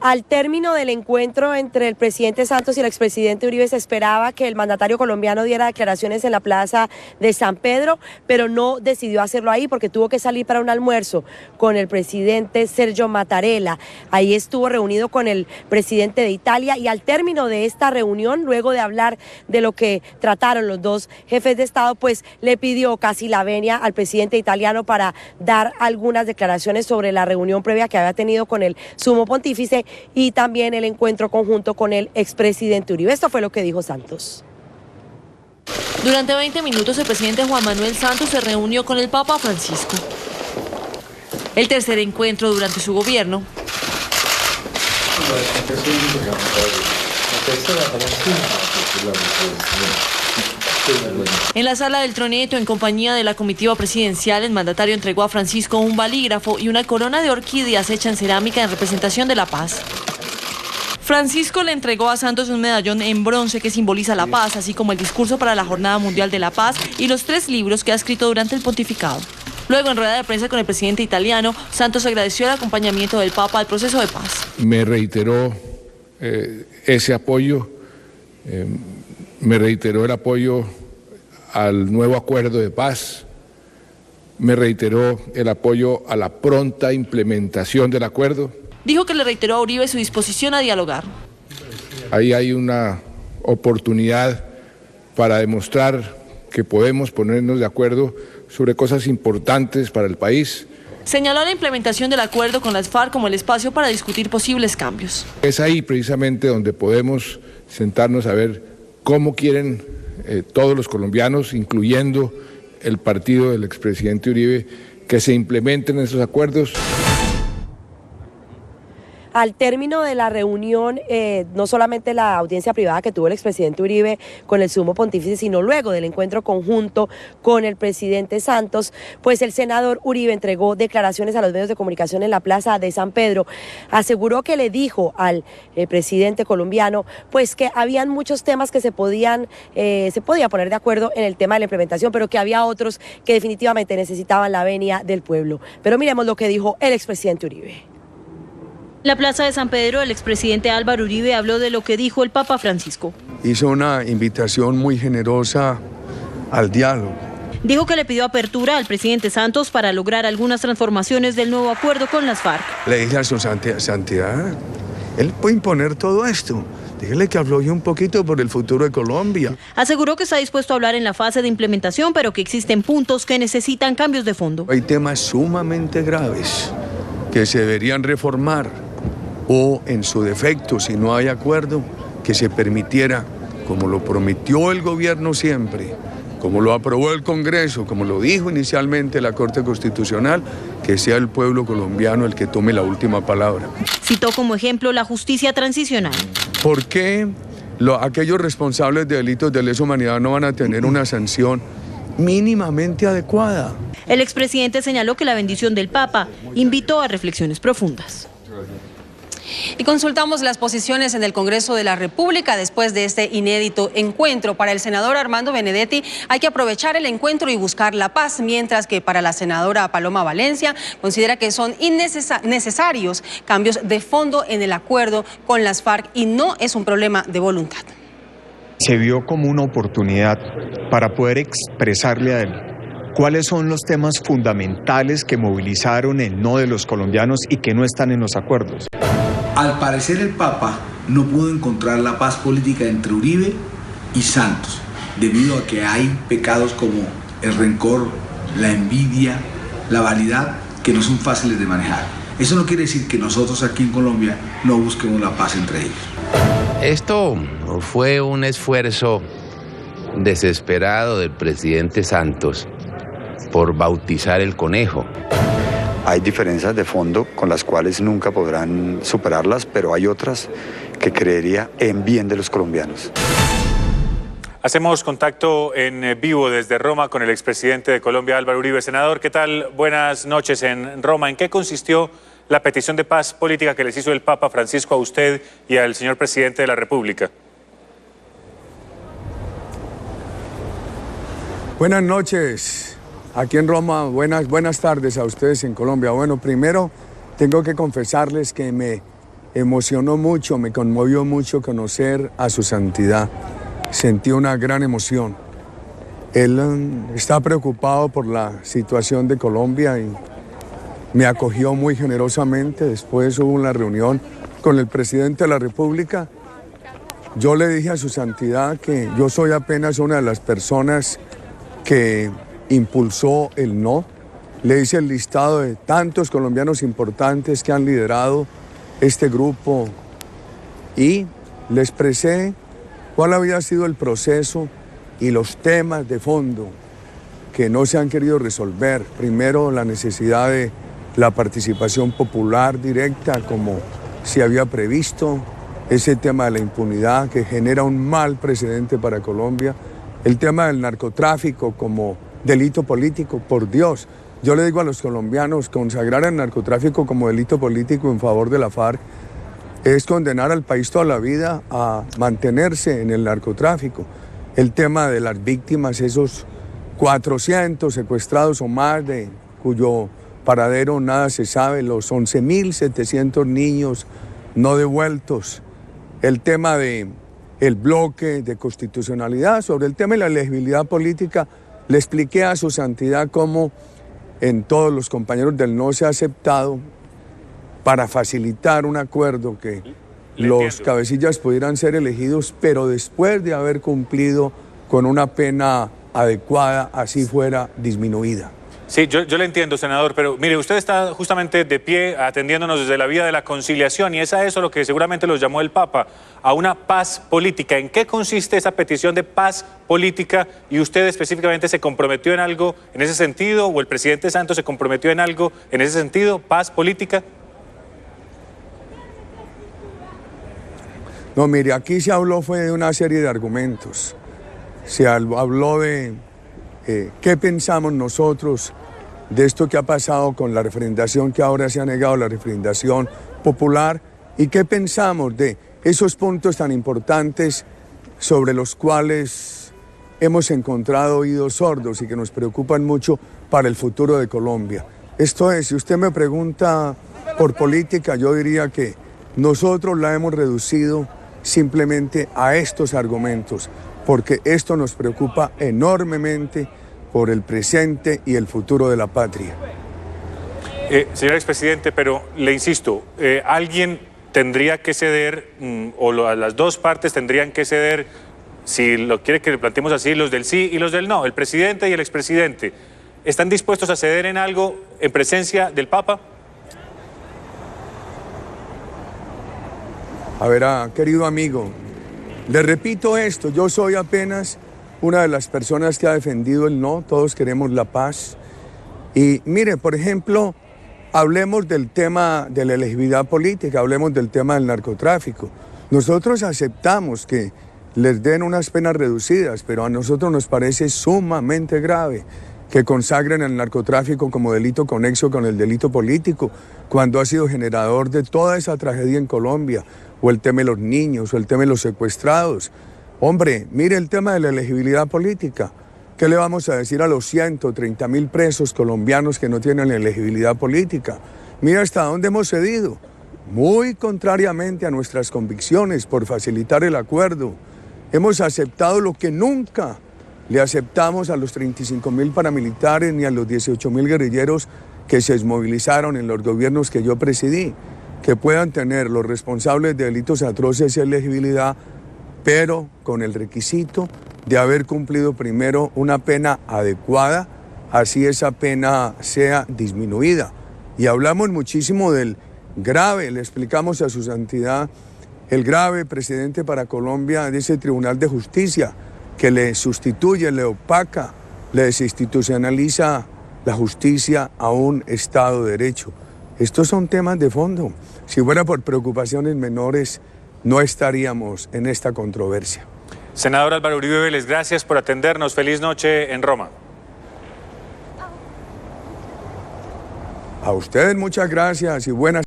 Al término del encuentro entre el presidente Santos y el expresidente Uribe se esperaba que el mandatario colombiano diera declaraciones en la plaza de San Pedro, pero no decidió hacerlo ahí porque tuvo que salir para un almuerzo con el presidente Sergio Mattarella. Ahí estuvo reunido con el presidente de Italia y al término de esta reunión, luego de hablar de lo que trataron los dos jefes de Estado, pues le pidió casi la venia al presidente italiano para dar algunas declaraciones sobre la reunión previa que había tenido con el sumo pontífice y también el encuentro conjunto con el expresidente Uribe. Esto fue lo que dijo Santos. Durante 20 minutos el presidente Juan Manuel Santos se reunió con el Papa Francisco. El tercer encuentro durante su gobierno. En la sala del Troneto, en compañía de la comitiva presidencial, el mandatario entregó a Francisco un balígrafo y una corona de orquídeas hecha en cerámica en representación de la paz. Francisco le entregó a Santos un medallón en bronce que simboliza la paz, así como el discurso para la Jornada Mundial de la Paz y los 3 libros que ha escrito durante el pontificado. Luego, en rueda de prensa con el presidente italiano, Santos agradeció el acompañamiento del Papa al proceso de paz. Me reiteró ese apoyo, me reiteró el apoyo al nuevo acuerdo de paz, me reiteró el apoyo a la pronta implementación del acuerdo. Dijo que le reiteró a Uribe su disposición a dialogar. Ahí hay una oportunidad para demostrar que podemos ponernos de acuerdo sobre cosas importantes para el país. Señaló la implementación del acuerdo con las FARC como el espacio para discutir posibles cambios. Es ahí precisamente donde podemos sentarnos a ver cómo quieren todos los colombianos, incluyendo el partido del expresidente Uribe, que se implementen esos acuerdos. Al término de la reunión, no solamente la audiencia privada que tuvo el expresidente Uribe con el sumo pontífice, sino luego del encuentro conjunto con el presidente Santos, pues el senador Uribe entregó declaraciones a los medios de comunicación en la plaza de San Pedro. Aseguró que le dijo al presidente colombiano pues que habían muchos temas que se podía poner de acuerdo en el tema de la implementación, pero que había otros que definitivamente necesitaban la venia del pueblo. Pero miremos lo que dijo el expresidente Uribe. En la plaza de San Pedro, el expresidente Álvaro Uribe habló de lo que dijo el Papa Francisco. Hizo una invitación muy generosa al diálogo. Dijo que le pidió apertura al presidente Santos para lograr algunas transformaciones del nuevo acuerdo con las FARC. Le dije a su santidad, él puede imponer todo esto. Dígale que afloje un poquito por el futuro de Colombia. Aseguró que está dispuesto a hablar en la fase de implementación, pero que existen puntos que necesitan cambios de fondo. Hay temas sumamente graves que se deberían reformar. O, en su defecto, si no hay acuerdo, que se permitiera, como lo prometió el gobierno siempre, como lo aprobó el Congreso, como lo dijo inicialmente la Corte Constitucional, que sea el pueblo colombiano el que tome la última palabra. Citó como ejemplo la justicia transicional. ¿Por qué aquellos responsables de delitos de lesa humanidad no van a tener una sanción mínimamente adecuada? El expresidente señaló que la bendición del Papa invitó a reflexiones profundas. Y consultamos las posiciones en el Congreso de la República después de este inédito encuentro. Para el senador Armando Benedetti hay que aprovechar el encuentro y buscar la paz, mientras que para la senadora Paloma Valencia considera que son necesarios cambios de fondo en el acuerdo con las FARC y no es un problema de voluntad. Se vio como una oportunidad para poder expresarle a él cuáles son los temas fundamentales que movilizaron el no de los colombianos y que no están en los acuerdos. Al parecer el Papa no pudo encontrar la paz política entre Uribe y Santos, debido a que hay pecados como el rencor, la envidia, la vanidad, que no son fáciles de manejar. Eso no quiere decir que nosotros aquí en Colombia no busquemos la paz entre ellos. Esto fue un esfuerzo desesperado del presidente Santos por bautizar el conejo. Hay diferencias de fondo con las cuales nunca podrán superarlas, pero hay otras que creería en bien de los colombianos. Hacemos contacto en vivo desde Roma con el expresidente de Colombia, Álvaro Uribe. Senador, ¿qué tal? Buenas noches en Roma. ¿En qué consistió la petición de paz política que les hizo el Papa Francisco a usted y al señor presidente de la República? Buenas noches. Aquí en Roma, buenas tardes a ustedes en Colombia. Bueno, primero tengo que confesarles que me emocionó mucho, me conmovió mucho conocer a su santidad. Sentí una gran emoción. Él está preocupado por la situación de Colombia y me acogió muy generosamente. Después hubo una reunión con el presidente de la República. Yo le dije a su santidad que yo soy apenas una de las personas que impulsó el no. Le hice el listado de tantos colombianos importantes que han liderado este grupo y le expresé cuál había sido el proceso y los temas de fondo que no se han querido resolver. Primero, la necesidad de la participación popular directa como se había previsto, ese tema de la impunidad que genera un mal precedente para Colombia, el tema del narcotráfico como delito político, por Dios. Yo le digo a los colombianos, consagrar el narcotráfico como delito político en favor de la FARC es condenar al país toda la vida a mantenerse en el narcotráfico. El tema de las víctimas, esos 400 secuestrados o más de cuyo paradero nada se sabe, los 11.700 niños no devueltos, el tema del bloque de constitucionalidad, sobre el tema de la elegibilidad política, le expliqué a su santidad cómo en todos los compañeros del no se ha aceptado para facilitar un acuerdo que los cabecillas pudieran ser elegidos, pero después de haber cumplido con una pena adecuada, así fuera disminuida. Sí, yo le entiendo, senador, pero mire, usted está justamente de pie atendiéndonos desde la vía de la conciliación y es a eso lo que seguramente los llamó el Papa, a una paz política. ¿En qué consiste esa petición de paz política y usted específicamente se comprometió en algo en ese sentido o el presidente Santos se comprometió en algo en ese sentido, paz política? No, mire, aquí se habló fue de una serie de argumentos. Se habló de qué pensamos nosotros de esto que ha pasado con la referendación, que ahora se ha negado la referendación popular, y qué pensamos de esos puntos tan importantes sobre los cuales hemos encontrado oídos sordos y que nos preocupan mucho para el futuro de Colombia. Esto es, si usted me pregunta por política, yo diría que nosotros la hemos reducido simplemente a estos argumentos, porque esto nos preocupa enormemente por el presente y el futuro de la patria. Señor expresidente, pero le insisto, alguien tendría que ceder, las dos partes tendrían que ceder, si lo quiere que le planteemos así, los del sí y los del no, el presidente y el expresidente. ¿Están dispuestos a ceder en algo en presencia del Papa? A ver, querido amigo, le repito esto, yo soy apenas una de las personas que ha defendido el no, todos queremos la paz. Y mire, por ejemplo, hablemos del tema de la elegibilidad política, hablemos del tema del narcotráfico. Nosotros aceptamos que les den unas penas reducidas, pero a nosotros nos parece sumamente grave que consagren el narcotráfico como delito conexo con el delito político, cuando ha sido generador de toda esa tragedia en Colombia, o el tema de los niños, o el tema de los secuestrados. Hombre, mire el tema de la elegibilidad política. ¿Qué le vamos a decir a los 130.000 presos colombianos que no tienen elegibilidad política? Mira hasta dónde hemos cedido, muy contrariamente a nuestras convicciones por facilitar el acuerdo. Hemos aceptado lo que nunca le aceptamos a los 35.000 paramilitares ni a los 18.000 guerrilleros que se desmovilizaron en los gobiernos que yo presidí, que puedan tener los responsables de delitos atroces y elegibilidad, pero con el requisito de haber cumplido primero una pena adecuada, así esa pena sea disminuida. Y hablamos muchísimo del grave, le explicamos a su santidad, el grave precedente para Colombia de ese Tribunal de Justicia que le sustituye, le opaca, le desinstitucionaliza la justicia a un Estado de Derecho. Estos son temas de fondo. Si fuera por preocupaciones menores, no estaríamos en esta controversia. Senador Álvaro Uribe Vélez, gracias por atendernos. Feliz noche en Roma. A ustedes muchas gracias y buenas